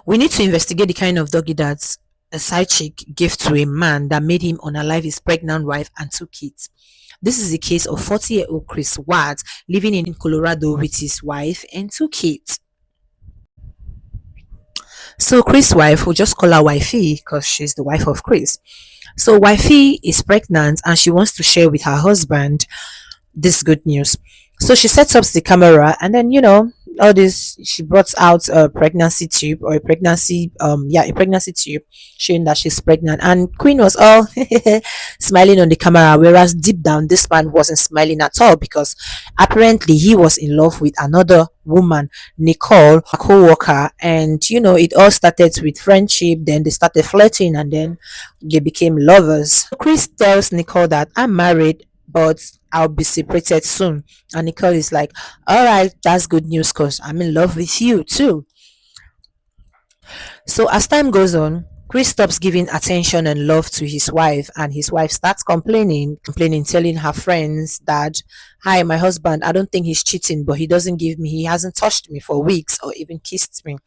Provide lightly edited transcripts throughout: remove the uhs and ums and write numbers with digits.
We need to investigate the kind of doggy that a side chick gave to a man that made him unalive his pregnant wife and two kids. This is the case of 40-year-old Chris Watts living in Colorado with his wife and two kids. So Chris' wife, we'll just call her wifey because she's the wife of Chris. So wifey is pregnant and she wants to share with her husband this good news. So she sets up the camera and then all this she brought out a pregnancy tube or a pregnancy a pregnancy tube showing that she's pregnant, and Queen was all smiling on the camera, whereas deep down this man wasn't smiling at all because apparently he was in love with another woman, Nicole, a co-worker, and it all started with friendship, then they started flirting, and then they became lovers. Chris tells Nicole that I'm married, but I'll be separated soon. And Nicole is like, all right, that's good news because I'm in love with you too. So as time goes on, Chris stops giving attention and love to his wife, and his wife starts complaining, telling her friends that, hi, my husband, I don't think he's cheating, but he hasn't touched me for weeks or even kissed me.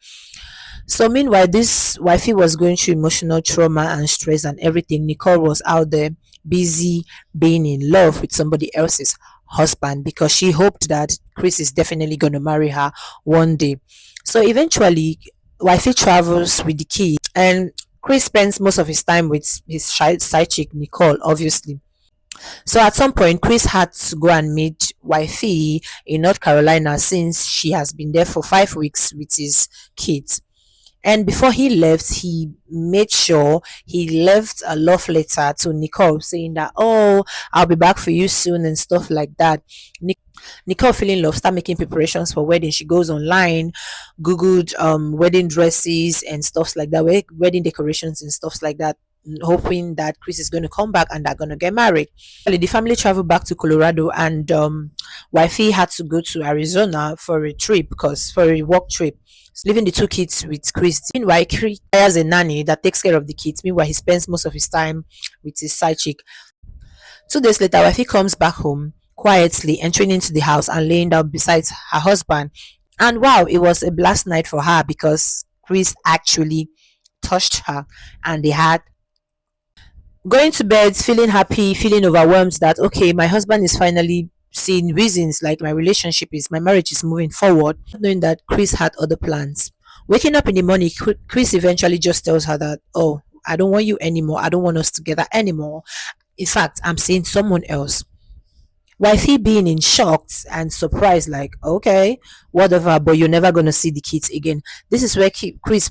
So meanwhile, this wifey was going through emotional trauma and stress and everything. Nicole was out there busy being in love with somebody else's husband because she hoped that Chris is definitely going to marry her one day. So eventually, wifey travels with the key, and Chris spends most of his time with his side chick Nicole, obviously. So at some point, Chris had to go and meet wifey in North Carolina since she has been there for 5 weeks with his kids. And before he left, he made sure he left a love letter to Nicole saying that, oh, I'll be back for you soon and stuff like that. Nicole, feeling love, start making preparations for wedding. She goes online, googled wedding dresses and stuffs like that, wedding decorations and stuffs like that, hoping that Chris is going to come back and they're going to get married. The family traveled back to Colorado, and wifey had to go to Arizona for a trip, because for a work trip. So leaving the two kids with Chris. Meanwhile, Chris hires a nanny that takes care of the kids. Meanwhile, he spends most of his time with his side chick. 2 days later, wifey comes back home quietly, entering into the house and laying down beside her husband. And wow, it was a blast night for her because Chris actually touched her, and they had going to bed feeling happy, feeling overwhelmed that okay, my husband is finally seeing reasons like my marriage is moving forward, knowing that Chris had other plans. Waking up in the morning, Chris eventually just tells her that, oh, I don't want you anymore. I don't want us together anymore. In fact, I'm seeing someone else. Wifey being in shock and surprised, like, okay, whatever, but you're never gonna see the kids again. This is where Chris